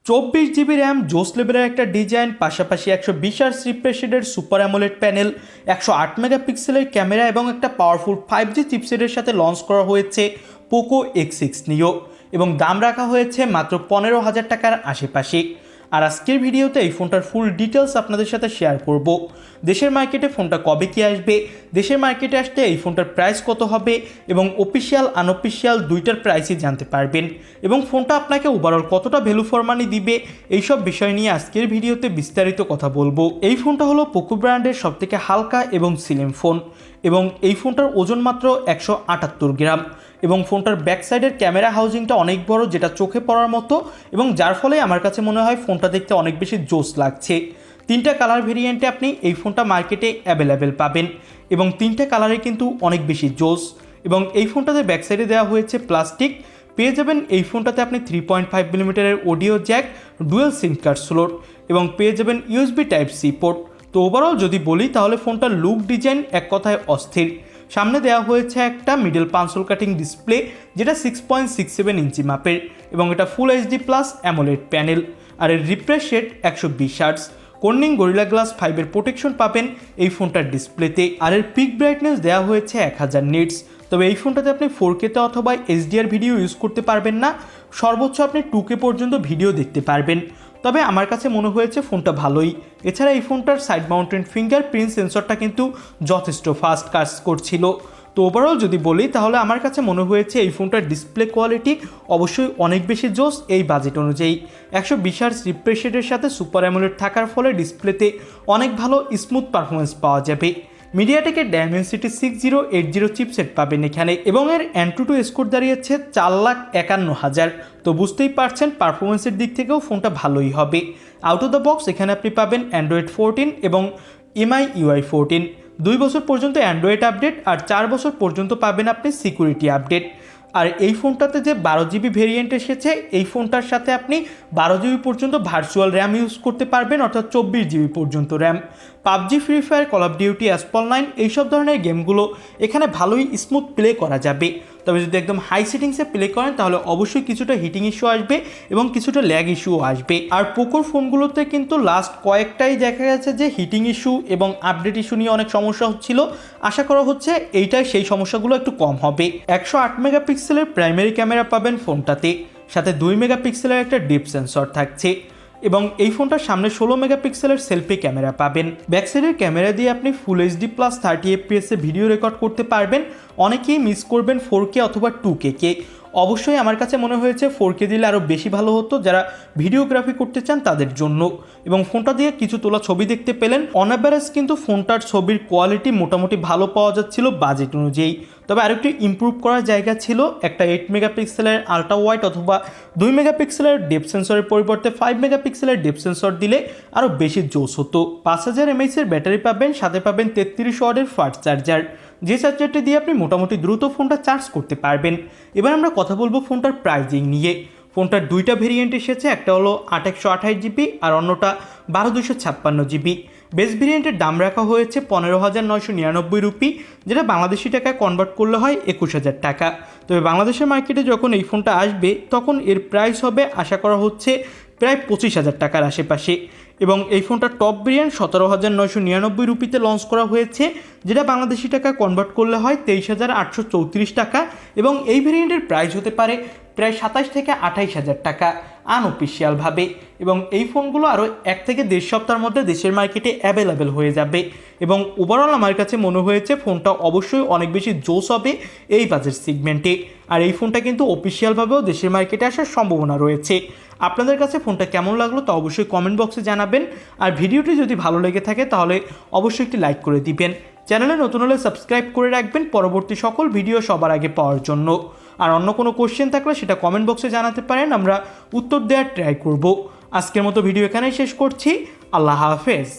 24 GB RAM, জোস লেভেলের একটা ডিজাইন, পাশাপাশি 120 Hz রিফ্রেশ রেটের সুপার অ্যামোলেড প্যানেল, 108 মেগাপিক্সেলের ক্যামেরা এবং একটা পাওয়ারফুল 5G চিপসেটের সাথে লঞ্চ করা হয়েছে পোকো X6 নিও এবং দাম রাখা হয়েছে মাত্র 15,000 টাকার আশেপাশে। আর আজকের ভিডিওতে এই ফোনটার ফুল ডিটেলস আপনাদের সাথে শেয়ার করব। দেশের মার্কেটে ফোনটা কবে কি আসবে, দেশের মার্কেটে আসতে এই ফোনটার প্রাইস কত হবে এবং অফিসিয়াল আনঅফিসিয়াল দুইটার প্রাইসই জানতে পারবেন এবং ফোনটা আপনাকে ওভারঅল কতটা ভ্যালু ফর মানি দিবে, এইসব বিষয় নিয়ে আজকের ভিডিওতে বিস্তারিত কথা বলবো। এই ফোনটা হলো পোকো ব্র্যান্ডের সবথেকে হালকা এবং স্লিম ফোন এবং এই ফোনটার ওজন মাত্র 178 গ্রাম এবং ফোনটার ব্যাক সাইডের ক্যামেরা হাউজিংটা অনেক বড়, যেটা চোখে পড়ার মতো এবং যার ফলে আমার কাছে মনে হয় ফোনটা দেখতে অনেক বেশি জোস লাগছে। 3টা কালার ভেরিয়েন্টে আপনি এই ফোনটা মার্কেটে অ্যাভেলেবেল পাবেন এবং 3টা কালারে কিন্তু অনেক বেশি জোস। এবং এই ফোনটাতে ব্যাক সাইডে দেওয়া হয়েছে প্লাস্টিক, পেয়ে যাবেন এই ফোনটাতে আপনি 3.5 মিলিমিটারের অডিও জ্যাক, ডুয়েল সিম কার্ড স্লট এবং পেয়ে যাবেন USB Type-C পোর্ট। তো ওভারঅল যদি বলি তাহলে ফোনটার লুক ডিজাইন এক কথায় অস্থির। সামনে দেওয়া হয়েছে একটা মিডল পাঞ্চল কাটিং ডিসপ্লে, যেটা 6.67 ইঞ্চি মাপের এবং এটা full HD plus AMOLED panel. আর এর refresh rate 120 Hz। Corning Gorilla glass 5-এর প্রোটেকশন পাবেন এই ফোনটার ডিসপ্লেতে। আর এর পিক ব্রাইটনেস দেওয়া হয়েছে 1000 নিটস। তবে এই ফোনটাতে আপনি 4K-তে অথবা HDR ভিডিও ইউজ করতে পারবেন না, সর্বোচ্চ আপনি 2K পর্যন্ত ভিডিও দেখতে পারবেন। তবে আমার কাছে মনে হয়েছে ফোনটা ভালোই। এছাড়া এই ফোনটার সাইড মাউন্টেড ফিঙ্গারপ্রিন্ট সেন্সরটা কিন্তু যথেষ্ট ফাস্ট কাজ করছিল। তো ওভারঅল যদি বলি তাহলে আমার কাছে মনে হয়েছে এই ফোনটার ডিসপ্লে কোয়ালিটি অবশ্যই অনেক বেশি জোস এই বাজেট অনুযায়ী। 120 Hz রিফ্রেশ রেটের সাথে সুপার অ্যামোলেড থাকার ফলে ডিসপ্লেতে অনেক ভালো স্মুথ পারফরমেন্স পাওয়া যাবে। মিডিয়াটেকের ডায়মেনসিটি 6080 চিপসেট পাবেন এখানে এবং এর Antutu স্কোর দাঁড়িয়েছে 4,51,000। তো বুঝতেই পারছেন পারফরমেন্সের দিক থেকেও ফোনটা ভালোই হবে। আউট অফ দ্য বক্স এখানে আপনি পাবেন Android 14 এবং MIUI 14। 2 বছর পর্যন্ত অ্যান্ড্রয়েড আপডেট আর 4 বছর পর্যন্ত পাবেন আপনি সিকিউরিটি আপডেট। আর এই ফোনটাতে যে 12 GB ভেরিয়েন্ট এসেছে, এই ফোনটার সাথে আপনি 12 GB পর্যন্ত ভার্চুয়াল র্যাম ইউজ করতে পারবেন, অর্থাৎ 24 GB পর্যন্ত RAM. PUBG, free fire, call of duty, অ্যাসপল 9 এইসব ধরনের গেমগুলো এখানে ভালোই স্মুথ প্লে করা যাবে। তবে যদি একদম হাই সেটিংসে প্লে করেন তাহলে অবশ্যই কিছুটা হিটিং ইস্যু আসবে এবং কিছুটা ল্যাগ ইস্যুও আসবে। আর পোকোর ফোনগুলোতে কিন্তু লাস্ট কয়েকটাই দেখা গেছে যে হিটিং ইস্যু এবং আপডেট ইস্যু নিয়ে অনেক সমস্যা হচ্ছিল। আশা করা হচ্ছে এইটাই সেই সমস্যাগুলো একটু কম হবে। 108 মেগাপিক্সেলের প্রাইমারি ক্যামেরা পাবেন ফোনটাতে, সাথে 2 মেগাপিক্সেলের একটা ডিপ সেন্সর থাকছে এবং এই ফোনটার সামনে 16 মেগাপিক্সেলের সেলফি ক্যামেরা পাবেন। ব্যাক সাইডের ক্যামেরা দিয়ে আপনি ফুল HD প্লাস 30 FPS এ ভিডিও রেকর্ড করতে পারবেন। অনেকেই মিস করবেন 4K অথবা 2K কে। অবশ্যই আমার কাছে মনে হয়েছে 4K দিলে আরও বেশি ভালো হতো যারা ভিডিওগ্রাফি করতে চান তাদের জন্য। এবং ফোনটা দিয়ে কিছু তোলা ছবি দেখতে পেলেন। অন অ্যাভারেজ কিন্তু ফোনটার ছবির কোয়ালিটি মোটামুটি ভালো পাওয়া যাচ্ছিল বাজেট অনুযায়ী। তবে আরেকটু ইমপ্রুভ করার জায়গা ছিল, একটা 8 মেগাপিক্সেলের আলট্রা ওয়াইড অথবা 2 মেগাপিক্সেলের ডেপথ সেন্সরের পরিবর্তে 5 মেগাপিক্সেলের ডেপথ সেন্সর দিলে আরও বেশি জোস হতো। 5000 mAh এর ব্যাটারি পাবেন, সাথে পাবেন 33 ওয়াটের ফাস্ট চার্জার, যে চার্জারটি দিয়ে আপনি মোটামুটি দ্রুত ফোনটা চার্জ করতে পারবেন। এবার আমরা কথা বলবো ফোনটার প্রাইজিং নিয়ে। ফোনটার দুইটা ভেরিয়েন্ট এসেছে, একটা হলো 8128 GB আর অন্যটা 12256 GB। বেস ভেরিয়েন্টের দাম রাখা হয়েছে 15,999 রুপি, যেটা বাংলাদেশি টাকায় কনভার্ট করলে হয় 21,000 টাকা। তবে বাংলাদেশের মার্কেটে যখন এই ফোনটা আসবে তখন এর প্রাইস হবে আশা করা হচ্ছে প্রায় 25,000 টাকার আশেপাশে। এবং এই ফোনটা টপ ভেরিয়েন্ট 17,999 রুপিতে লঞ্চ করা হয়েছে, যেটা বাংলাদেশি টাকা কনভার্ট করলে হয় 23,834 টাকা এবং এই ভেরিয়েন্টের প্রাইস হতে পারে প্রায় 27 থেকে 28,000 টাকা আনঅফিসিয়ালভাবে। এবং এই ফোনগুলো আরও 1 থেকে 1.5 সপ্তাহের মধ্যে দেশের মার্কেটে অ্যাভেলেবেল হয়ে যাবে এবং ওভারঅল আমার কাছে মনে হয়েছে ফোনটা অবশ্যই অনেক বেশি জোস হবে এই বাজেট সেগমেন্টে। আর এই ফোনটা কিন্তু অফিসিয়ালভাবেও দেশের মার্কেটে আসার সম্ভাবনা রয়েছে। আপনাদের কাছে ফোনটা কেমন লাগলো তা অবশ্যই কমেন্ট বক্সে জানাবেন। আর ভিডিওটি যদি ভালো লেগে থাকে তাহলে অবশ্যই একটি লাইক করে দিবেন। চ্যানেলে নতুন হলে সাবস্ক্রাইব করে রাখবেন পরবর্তী সকল ভিডিও সবার আগে পাওয়ার জন্য। আর অন্য কোনো কোশ্চেন থাকলে সেটা কমেন্ট বক্সে জানাতে পারেন, আমরা উত্তর দেওয়ার ট্রাই করব। আজকের মতো ভিডিও এখানেই শেষ করছি। আল্লাহ হাফেজ।